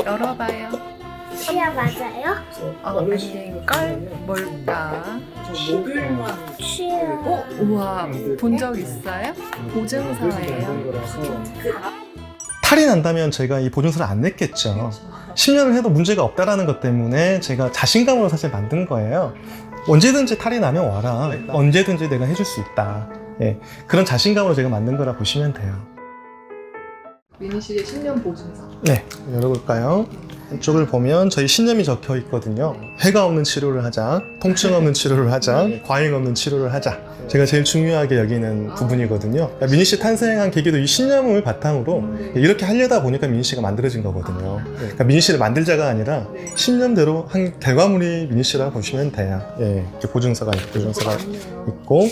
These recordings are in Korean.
열어봐요. 치아 맞아요? 아닐걸? 뭘까? 목요일만 치아. 우와, 본 적 있어요? 보증서예요. 탈이 난다면 제가 이 보증서를 안 냈겠죠. 10년을 해도 문제가 없다라는 것 때문에 제가 자신감으로 사실 만든 거예요. 언제든지 탈이 나면 와라. 언제든지 내가 해줄 수 있다. 예, 그런 자신감으로 제가 만든 거라 보시면 돼요. 미니 씨의 10년 보증서. 네, 열어볼까요? 이쪽을 보면 저희 신념이 적혀 있거든요. 해가 없는 치료를 하자, 통증 없는 치료를 하자, 과잉 없는 치료를 하자. 제가 제일 중요하게 여기는 부분이거든요. 미니 씨 탄생한 계기도 이 신념을 바탕으로 이렇게 하려다 보니까 미니 씨가 만들어진 거거든요. 그러니까 미니 씨를 만들자가 아니라 신념대로 한 결과물이 미니 씨라고 보시면 돼요. 예, 이렇게 보증서가 있고.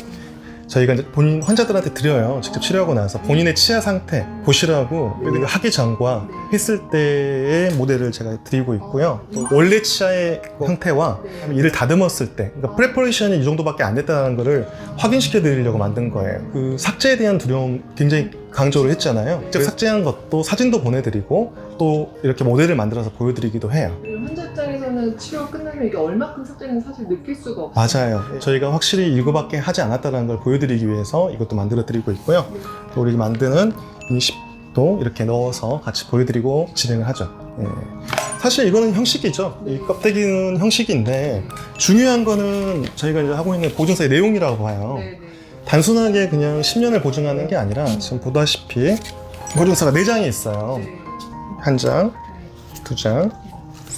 저희가 이제 본인 환자들한테 드려요. 직접 치료하고 나서 본인의 치아 상태 보시라고 하기 전과 했을 때의 모델을 제가 드리고 있고요. 또 원래 치아의 형태와 이를 다듬었을 때, 그러니까 프레퍼레이션이 이 정도밖에 안 됐다는 거를 확인시켜 드리려고 만든 거예요. 그 삭제에 대한 두려움 굉장히 강조를 했잖아요. 직접 삭제한 것도 사진도 보내드리고 또 이렇게 모델을 만들어서 보여드리기도 해요. 환자 입장에서는 치료 끝나면 이게 얼마큼 삭제는지 사실 느낄 수가 없어요. 맞아요. 저희가 확실히 이거밖에 하지 않았다는 걸 보여드리기 위해서 이것도 만들어 드리고 있고요. 또 우리 만드는 인식도 이렇게 넣어서 같이 보여드리고 진행을 하죠. 예. 사실 이거는 형식이죠. 이 껍데기는 형식인데 중요한 거는 저희가 이제 하고 있는 보증서의 내용이라고 봐요. 네네. 단순하게 그냥 10년을 보증하는 게 아니라 지금 보다시피 보증서가 4장이 있어요. 네. 1장, 2장,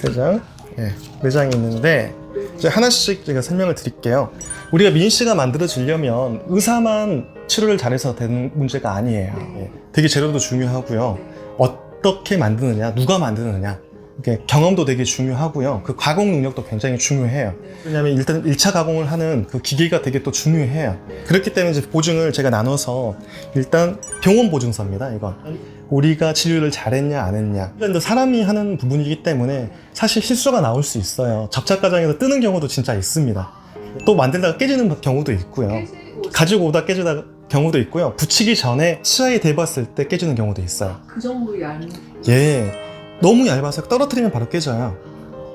3장, 예, 4장이 있는데 이제 하나씩 제가 설명을 드릴게요. 우리가 미니 씨가 만들어지려면 의사만 치료를 잘해서 되는 문제가 아니에요. 예, 되게 재료도 중요하고요. 어떻게 만드느냐, 누가 만드느냐, 이게 경험도 되게 중요하고요. 그 가공 능력도 굉장히 중요해요. 왜냐하면 일단 1차 가공을 하는 그 기계가 되게 또 중요해요. 그렇기 때문에 이제 보증을 제가 나눠서 일단 병원 보증서입니다. 이건 우리가 치료를 잘했냐 안 했냐, 이건 사람이 하는 부분이기 때문에 사실 실수가 나올 수 있어요. 접착 과정에서 뜨는 경우도 진짜 있습니다. 또 만들다가 깨지는 경우도 있고요. 가지고 오다 깨지다 경우도 있고요. 붙이기 전에 치아에 대봤을 때 깨지는 경우도 있어요. 그 정도 얇은. 예, 너무 얇아서 떨어뜨리면 바로 깨져요.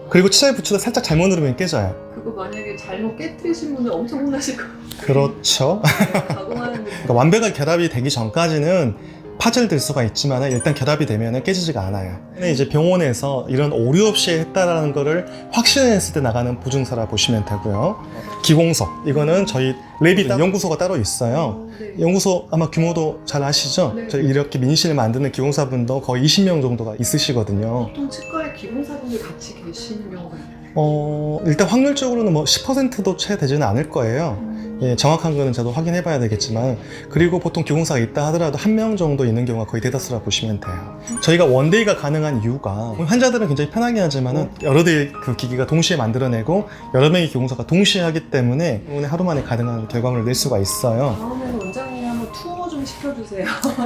그리고 치아에 붙이다 살짝 잘못 누르면 깨져요. 그거 만약에 잘못 깨뜨리신 분은 엄청 혼나실 거예요. 그렇죠. 가공하는 그러니까 완벽한 결합이 되기 전까지는 파절될 수가 있지만 일단 결합이 되면 깨지지가 않아요. 근데 이제 병원에서 이런 오류 없이 했다라는 거를 확신했을 때 나가는 보증서라 보시면 되고요. 기공서, 이거는 저희 랩이 연구소가 따로 있어요. 네. 연구소 아마 규모도 잘 아시죠? 네. 저희 이렇게 미니실을 만드는 기공사분도 거의 20명 정도가 있으시거든요. 보통 치과에 기공사분들 같이 계시는 경우가 있나요? 일단 확률적으로는 뭐 10%도 채 되지는 않을 거예요. 예, 정확한 거는 저도 확인해 봐야 되겠지만, 그리고 보통 기공사가 있다 하더라도 1명 정도 있는 경우가 거의 대다수라 보시면 돼요. 저희가 원데이가 가능한 이유가 환자들은 굉장히 편하게 하지만은 여러 대의 그 기기가 동시에 만들어내고 여러 명의 기공사가 동시에 하기 때문에 하루 만에 가능한 결과물을 낼 수가 있어요. 다음에는 원장님이 한번 투어 좀 시켜주세요.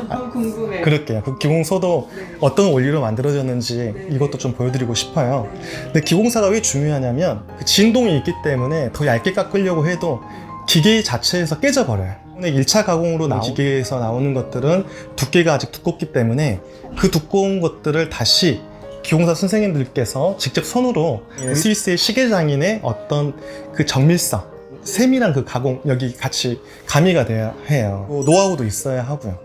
너무 궁금해요. 그럴게요. 그 기공소도 네. 어떤 원리로 만들어졌는지 네. 이것도 좀 보여드리고 싶어요. 근데 기공사가 왜 중요하냐면 그 진동이 있기 때문에 더 얇게 깎으려고 해도 기계 자체에서 깨져버려요. 1차 가공으로 나온 기계에서 나오는 것들은 두께가 아직 두껍기 때문에 그 두꺼운 것들을 다시 기공사 선생님들께서 직접 손으로 스위스의 시계장인의 어떤 그 정밀성, 세밀한 그 가공, 여기 같이 가미가 돼야 해요. 노하우도 있어야 하고요.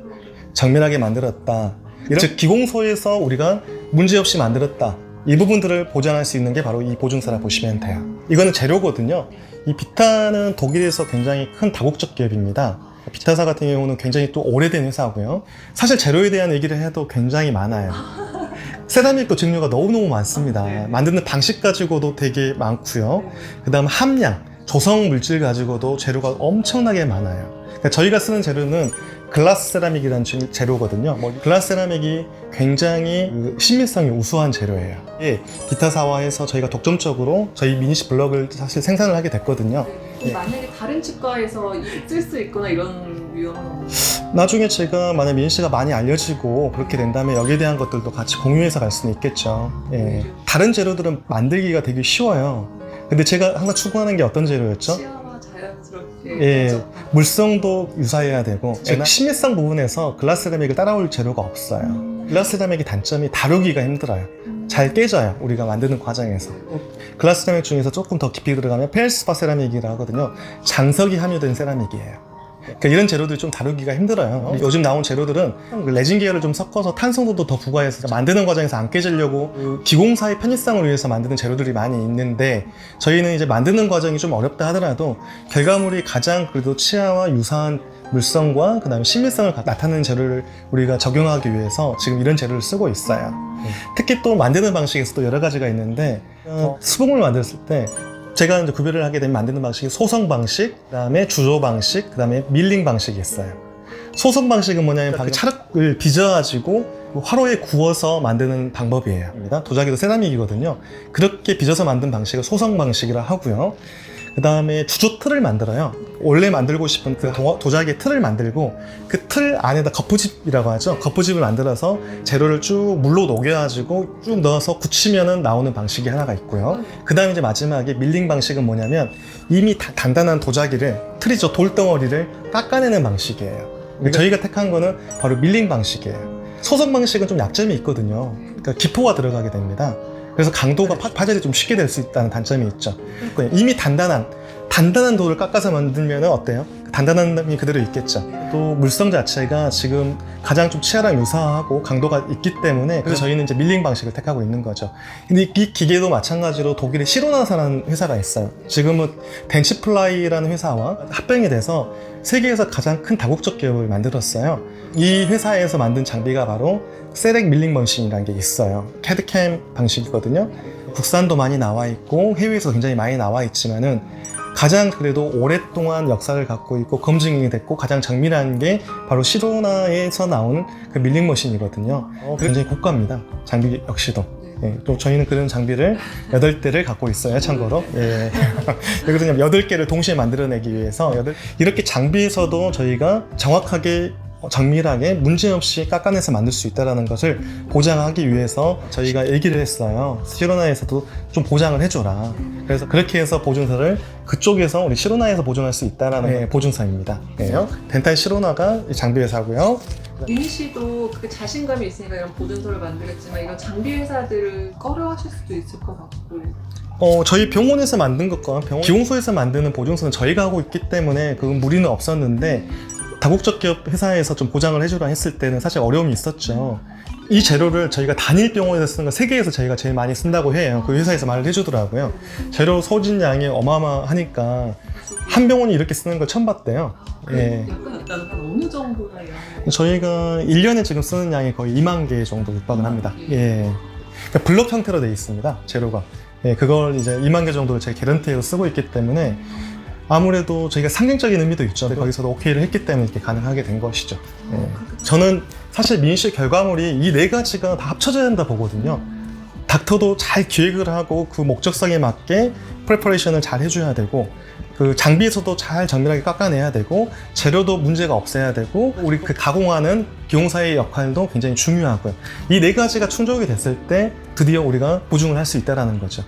정밀하게 만들었다. 즉 기공소에서 우리가 문제없이 만들었다. 이 부분들을 보장할 수 있는 게 바로 이 보증서라 보시면 돼요. 이거는 재료거든요. 이 비타는 독일에서 굉장히 큰 다국적 기업입니다. 비타사 같은 경우는 굉장히 또 오래된 회사고요. 사실 재료에 대한 얘기를 해도 굉장히 많아요. 세라믹도 증류가 너무너무 많습니다. 만드는 방식 가지고도 되게 많고요. 그 다음 함량, 조성 물질 가지고도 재료가 엄청나게 많아요. 그러니까 저희가 쓰는 재료는 글라스 세라믹이라는 재료거든요. 글라스 세라믹이 굉장히 신밀성이 우수한 재료예요. 예, 비타사와에서 저희가 독점적으로 저희 미니시 블럭을 사실 생산을 하게 됐거든요. 네. 만약에 다른 치과에서 쓸 수 있거나 이런 위험은 나중에 제가 만약 미니시가 많이 알려지고 그렇게 된다면 여기에 대한 것들도 같이 공유해서 갈 수는 있겠죠. 예, 다른 재료들은 만들기가 되게 쉬워요. 근데 제가 항상 추구하는 게 어떤 재료였죠? 치아와 자연스럽게 예, 물성도 유사해야 되고 신밀성 부분에서 글라스 세라믹을 따라올 재료가 없어요. 글라스 세라믹의 단점이 다루기가 힘들어요. 잘 깨져요. 우리가 만드는 과정에서. 글라스 세라믹 중에서 조금 더 깊이 들어가면 펠스파 세라믹이라 하거든요. 장석이 함유된 세라믹이에요. 그러니까 이런 재료들이 좀 다루기가 힘들어요. 요즘 나온 재료들은 레진 계열을 좀 섞어서 탄성도도 더 부과해서 만드는 과정에서 안 깨지려고 기공사의 편의성을 위해서 만드는 재료들이 많이 있는데, 저희는 이제 만드는 과정이 좀 어렵다 하더라도 결과물이 가장 그래도 치아와 유사한 물성과 그 다음에 신밀성을 나타내는 재료를 우리가 적용하기 위해서 지금 이런 재료를 쓰고 있어요. 특히 또 만드는 방식에서도 여러 가지가 있는데, 수봉을 만들었을 때 제가 이제 구별을 하게 되면 만드는 방식이 소성 방식, 그 다음에 주조 방식, 그 다음에 밀링 방식이 있어요. 소성 방식은 뭐냐면 그 찰흙을 빚어가지고 화로에 구워서 만드는 방법이에요. 도자기도 세라믹이거든요. 그렇게 빚어서 만든 방식을 소성 방식이라 하고요. 그 다음에 주조 틀을 만들어요. 원래 만들고 싶은 그 도자기의 틀을 만들고 그 틀 안에다 거푸집이라고 하죠. 거푸집을 만들어서 재료를 쭉 물로 녹여가지고 쭉 넣어서 굳히면은 나오는 방식이 하나가 있고요. 그 다음에 이제 마지막에 밀링 방식은 뭐냐면 이미 단단한 도자기를, 틀이죠, 돌덩어리를 깎아내는 방식이에요. 저희가 택한 거는 바로 밀링 방식이에요. 소성 방식은 좀 약점이 있거든요. 그러니까 기포가 들어가게 됩니다. 그래서 강도가 파절이 좀 쉽게 될 수 있다는 단점이 있죠. 이미 단단한 돌을 깎아서 만들면 어때요? 단단함이 그대로 있겠죠. 또 물성 자체가 지금 가장 좀 치아랑 유사하고 강도가 있기 때문에, 그래서 저희는 이제 밀링 방식을 택하고 있는 거죠. 근데 이 기계도 마찬가지로 독일의 시로나사라는 회사가 있어요. 지금은 덴치플라이라는 회사와 합병이 돼서 세계에서 가장 큰 다국적 기업을 만들었어요. 이 회사에서 만든 장비가 바로 세렉 밀링 머신이라는 게 있어요. 캐드캠 방식이거든요. 국산도 많이 나와 있고 해외에서 굉장히 많이 나와 있지만은 가장 그래도 오랫동안 역사를 갖고 있고 검증이 됐고 가장 정밀한 게 바로 시로나에서 나오는 그 밀링 머신이거든요. 굉장히 고가입니다. 장비 역시도. 예, 또 저희는 그런 장비를 8대를 갖고 있어요, 참고로. 예. 그래서 8개를 동시에 만들어내기 위해서 이렇게 장비에서도 저희가 정확하게 정밀하게 문제없이 깎아내서 만들 수 있다는 것을 보장하기 위해서 저희가 얘기를 했어요. 시로나에서도 좀 보장을 해줘라. 그래서 그렇게 해서 보증서를 그쪽에서 우리 시로나에서 보증할 수 있다는 보증서입니다. 덴탈 시로나가 장비 회사고요. 미니 씨도 그렇게 자신감이 있으니까 이런 보존소를 만들겠지만 이런 장비 회사들을 꺼려하실 수도 있을 것 같고. 저희 병원에서 만든 것과 기공소에서 만드는 보증서는 저희가 하고 있기 때문에 그 무리는 없었는데, 다국적 기업 회사에서 좀 보장을 해주라 했을 때는 사실 어려움이 있었죠. 이 재료를 저희가 단일 병원에서 쓰는 거 세계에서 저희가 제일 많이 쓴다고 해요. 그 회사에서 말을 해주더라고요. 재료 소진량이 어마어마하니까 한 병원이 이렇게 쓰는 걸 처음 봤대요. 예. 약간 어느 정도나 저희가 1년에 지금 쓰는 양이 거의 2만 개 정도 육박을 합니다. 예. 그러니까 블록 형태로 되어 있습니다, 재료가. 예, 그걸 이제 2만 개 정도를 제가 개런티해서 쓰고 있기 때문에 아무래도 저희가 상징적인 의미도 있죠. 거기서도 오케이를 했기 때문에 이렇게 가능하게 된 것이죠. 예. 저는 사실 민씨 결과물이 이 4가지가 다 합쳐져야 된다 보거든요. 닥터도 잘 기획을 하고 그 목적성에 맞게 프레퍼레이션을 잘 해줘야 되고, 그 장비에서도 잘 정밀하게 깎아내야 되고, 재료도 문제가 없어야 되고, 우리 그 가공하는 기공사의 역할도 굉장히 중요하고요. 이 4가지가 충족이 됐을 때 드디어 우리가 보증을 할 수 있다는 거죠.